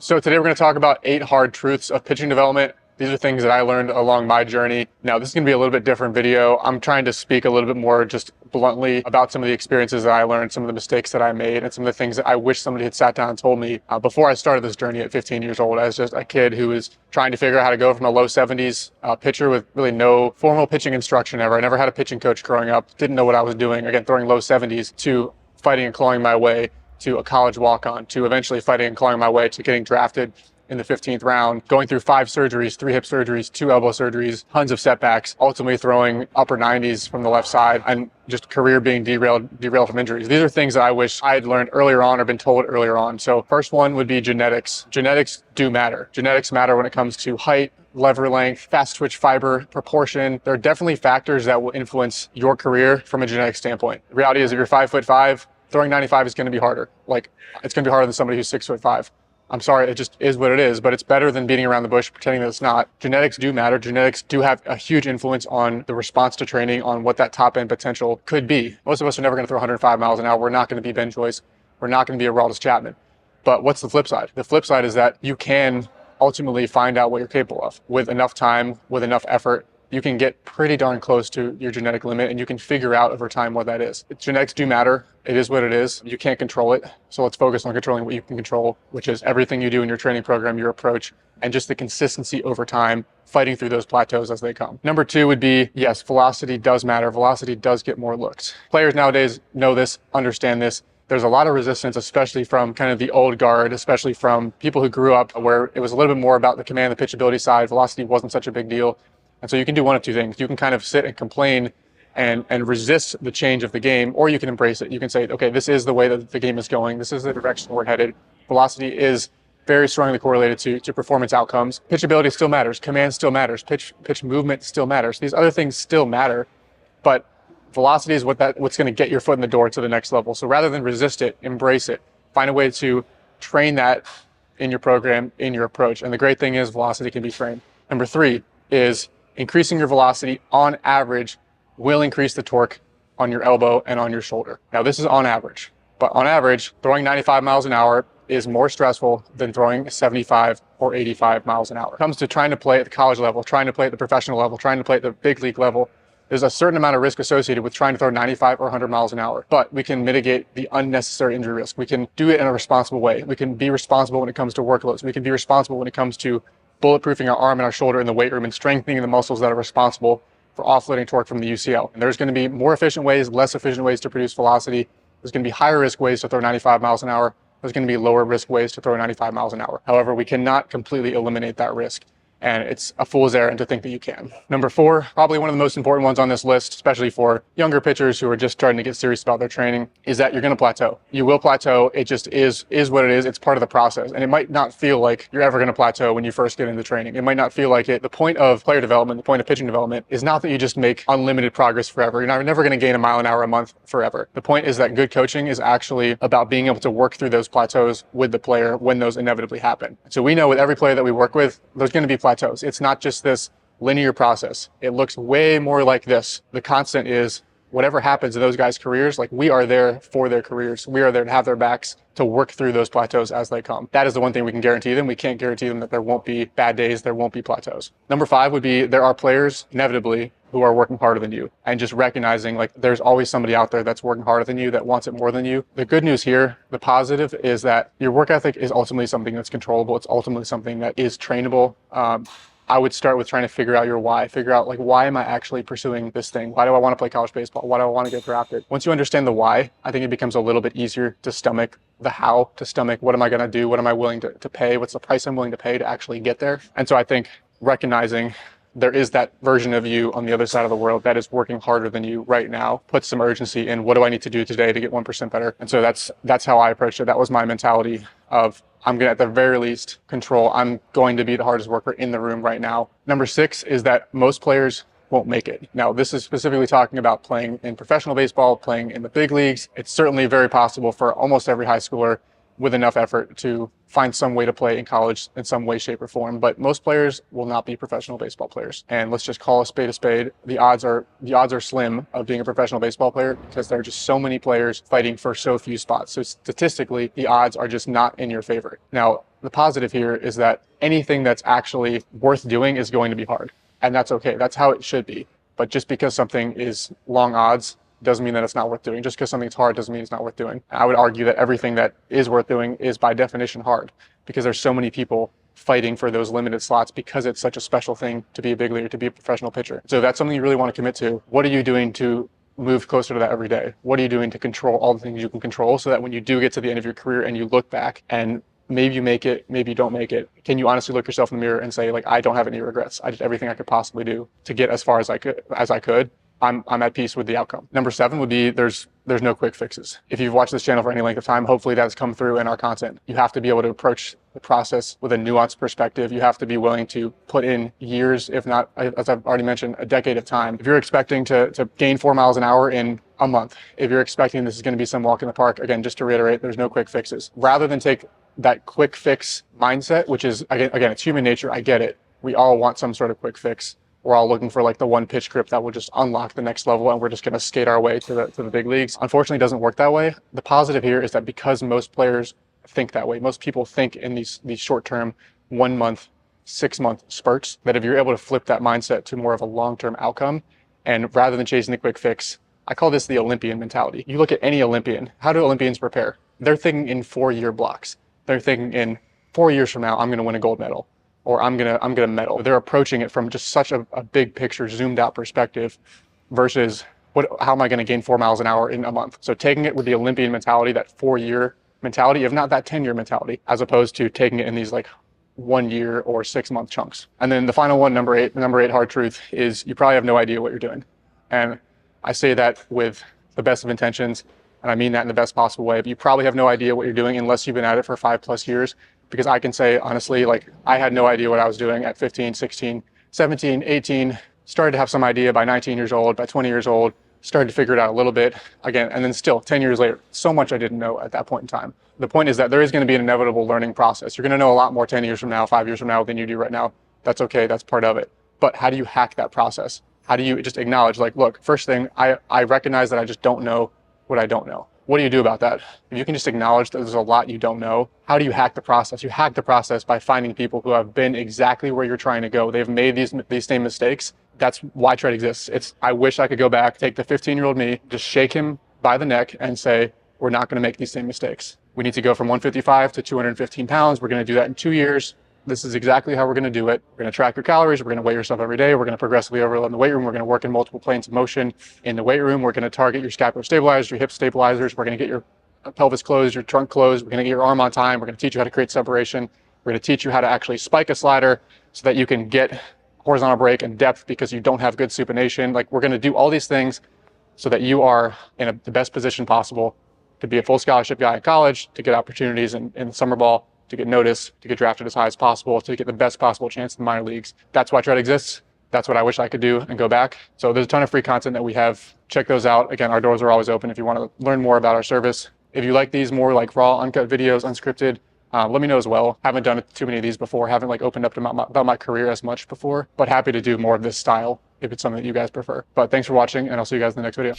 So today we're going to talk about 8 hard truths of pitching development. These are things that I learned along my journey. Now, this is going to be a little bit different video. I'm trying to speak a little bit more just bluntly about some of the experiences that I learned, some of the mistakes that I made, and some of the things that I wish somebody had sat down and told me before I started this journey at 15 years old as just a kid who was trying to figure out how to go from a low 70s pitcher with really no formal pitching instruction ever. I never had a pitching coach growing up, didn't know what I was doing, again, throwing low 70s, to fighting and clawing my way to a college walk-on, to eventually fighting and clawing my way to getting drafted in the 15th round, going through 5 surgeries, 3 hip surgeries, 2 elbow surgeries, tons of setbacks, ultimately throwing upper 90s from the left side, and just career being derailed from injuries. These are things that I wish I had learned earlier on or been told earlier on. So first one would be genetics. Genetics do matter. Genetics matter when it comes to height, lever length, fast twitch fiber, proportion. There are definitely factors that will influence your career from a genetic standpoint. The reality is if you're 5'5", throwing 95 is going to be harder. Like, it's going to be harder than somebody who's 6'5". I'm sorry, it just is what it is, but it's better than beating around the bush pretending that it's not. Genetics do matter. Genetics do have a huge influence on the response to training, on what that top end potential could be. Most of us are never going to throw 105 miles an hour. We're not going to be Ben Joyce. We're not going to be a Aroldis Chapman. But what's the flip side? The flip side is that you can ultimately find out what you're capable of. With enough time, with enough effort, you can get pretty darn close to your genetic limit, and you can figure out over time what that is. Genetics do matter. It is what it is. You can't control it. So let's focus on controlling what you can control, which is everything you do in your training program, your approach, and just the consistency over time, fighting through those plateaus as they come. Number 2 would be, yes, velocity does matter. Velocity does get more looks. Players nowadays know this, understand this. There's a lot of resistance, especially from kind of the old guard, especially from people who grew up where it was a little bit more about the command, the pitchability side. Velocity wasn't such a big deal. And so you can do one of 2 things. You can kind of sit and complain and resist the change of the game, or you can embrace it. You can say, okay, this is the way that the game is going. This is the direction we're headed. Velocity is very strongly correlated to performance outcomes. Pitchability still matters. Command still matters. Pitch movement still matters. These other things still matter, but velocity is what's going to get your foot in the door to the next level. So rather than resist it, embrace it. Find a way to train that in your program, in your approach. And the great thing is velocity can be trained. Number 3 is increasing your velocity on average will increase the torque on your elbow and on your shoulder. Now, this is on average, but on average, throwing 95 miles an hour is more stressful than throwing 75 or 85 miles an hour. When it comes to trying to play at the college level, trying to play at the professional level, trying to play at the big league level, there's a certain amount of risk associated with trying to throw 95 or 100 miles an hour, but we can mitigate the unnecessary injury risk. We can do it in a responsible way. We can be responsible when it comes to workloads. We can be responsible when it comes to bulletproofing our arm and our shoulder in the weight room and strengthening the muscles that are responsible for offloading torque from the UCL. And there's going to be more efficient ways, less efficient ways to produce velocity. There's going to be higher risk ways to throw 95 miles an hour. There's going to be lower risk ways to throw 95 miles an hour. However, we cannot completely eliminate that risk. And it's a fool's errand to think that you can. Number 4, probably one of the most important ones on this list, especially for younger pitchers who are just starting to get serious about their training, is that you're going to plateau. You will plateau. It just is what it is. It's part of the process. And it might not feel like you're ever going to plateau when you first get into training. It might not feel like it. The point of player development, the point of pitching development is not that you just make unlimited progress forever. You're never going to gain a mile an hour a month forever. The point is that good coaching is actually about being able to work through those plateaus with the player when those inevitably happen. So we know with every player that we work with, there's going to be plateaus. It's not just this linear process. It looks way more like this. The constant is whatever happens in those guys' careers, like we are there for their careers. We are there to have their backs to work through those plateaus as they come. That is the one thing we can guarantee them. We can't guarantee them that there won't be bad days, there won't be plateaus. Number 5 would be there are players inevitably who are working harder than you, and just recognizing like there's always somebody out there that's working harder than you, that wants it more than you. The good news here, the positive, is that your work ethic is ultimately something that's controllable. It's ultimately something that is trainable. I would start with trying to figure out your why. Figure out, like, why am I actually pursuing this thing? Why do I want to play college baseball? Why do I want to get drafted? Once you understand the why, I think it becomes a little bit easier to stomach the how, to stomach what am I going to do? What am I willing to pay? What's the price I'm willing to pay to actually get there? And so I think recognizing there is that version of you on the other side of the world that is working harder than you right now, put some urgency in what do I need to do today to get 1% better. And so that's how I approached it. That was my mentality of I'm going to, at the very least, control. I'm going to be the hardest worker in the room right now. Number 6 is that most players won't make it. Now, this is specifically talking about playing in professional baseball, playing in the big leagues. It's certainly very possible for almost every high schooler with enough effort to find some way to play in college in some way, shape, or form. But most players will not be professional baseball players. And let's just call a spade a spade. The odds are slim of being a professional baseball player because there are just so many players fighting for so few spots. So statistically, the odds are just not in your favor. Now, The positive here is that anything that's actually worth doing is going to be hard. And that's okay. That's how it should be. But just because something is long odds doesn't mean that it's not worth doing. Just because something's hard doesn't mean it's not worth doing. I would argue that everything that is worth doing is by definition hard, because there's so many people fighting for those limited slots because it's such a special thing to be a big leaguer, to be a professional pitcher. So if that's something you really want to commit to, what are you doing to move closer to that every day? What are you doing to control all the things you can control, so that when you do get to the end of your career and you look back and maybe you make it, maybe you don't make it, can you honestly look yourself in the mirror and say, like, I don't have any regrets. I did everything I could possibly do to get as far as I could. I'm at peace with the outcome. Number 7 would be there's no quick fixes. If you've watched this channel for any length of time, hopefully that's come through in our content. You have to be able to approach the process with a nuanced perspective. You have to be willing to put in years, if not, as I've already mentioned, a decade of time. If you're expecting to gain 4 miles an hour in a month, if you're expecting this is going to be some walk in the park, again, just to reiterate, there's no quick fixes. Rather than take that quick fix mindset, which is, again, it's human nature. I get it. We all want some sort of quick fix. We're all looking for like the one pitch grip that will just unlock the next level, and we're just going to skate our way to the big leagues. Unfortunately, it doesn't work that way. The positive here is that because most players think that way, most people think in these short-term 1 month, 6 month spurts, that if you're able to flip that mindset to more of a long-term outcome, and rather than chasing the quick fix, I call this the Olympian mentality. You look at any Olympian. How do Olympians prepare? They're thinking in 4-year blocks. They're thinking in 4 years from now, I'm going to win a gold medal, or I'm gonna medal. They're approaching it from just such a big picture, zoomed out perspective, versus how am I gonna gain 4 miles an hour in a month? So taking it with the Olympian mentality, that 4-year mentality, if not that 10-year mentality, as opposed to taking it in these like 1 year or 6 month chunks. And then the final one, number 8 hard truth is you probably have no idea what you're doing. And I say that with the best of intentions, and I mean that in the best possible way, but you probably have no idea what you're doing unless you've been at it for 5+ years. Because I can say, honestly, like, I had no idea what I was doing at 15, 16, 17, 18, started to have some idea by 19 years old, by 20 years old, started to figure it out a little bit again, and then still 10 years later, so much I didn't know at that point in time. The point is that there is going to be an inevitable learning process. You're going to know a lot more 10 years from now, 5 years from now than you do right now. That's okay, that's part of it. But how do you hack that process? How do you just acknowledge, like, look, first thing, I recognize that I just don't know what I don't know. What do you do about that? If you can just acknowledge that there's a lot you don't know, how do you hack the process? You hack the process by finding people who have been exactly where you're trying to go. They've made these same mistakes. That's why Tread exists. I wish I could go back, take the 15-year-old me, just shake him by the neck and say, we're not going to make these same mistakes. We need to go from 155 to 215 pounds. We're going to do that in 2 years. This is exactly how we're going to do it. We're going to track your calories. We're going to weigh yourself every day. We're going to progressively overload in the weight room. We're going to work in multiple planes of motion in the weight room. We're going to target your scapular stabilizers, your hip stabilizers. We're going to get your pelvis closed, your trunk closed. We're going to get your arm on time. We're going to teach you how to create separation. We're going to teach you how to actually spike a slider so that you can get horizontal break and depth because you don't have good supination. Like, we're going to do all these things so that you are in the best position possible to be a full scholarship guy in college, to get opportunities in summer ball, to get noticed, to get drafted as high as possible, to get the best possible chance in the minor leagues. That's why Tread exists. That's what I wish I could do and go back. So there's a ton of free content that we have. Check those out. Again, our doors are always open if you want to learn more about our service. If you like these more like raw, uncut videos, unscripted, let me know as well. Haven't done too many of these before. Haven't like opened up about my career as much before, but happy to do more of this style if it's something that you guys prefer. But thanks for watching, and I'll see you guys in the next video.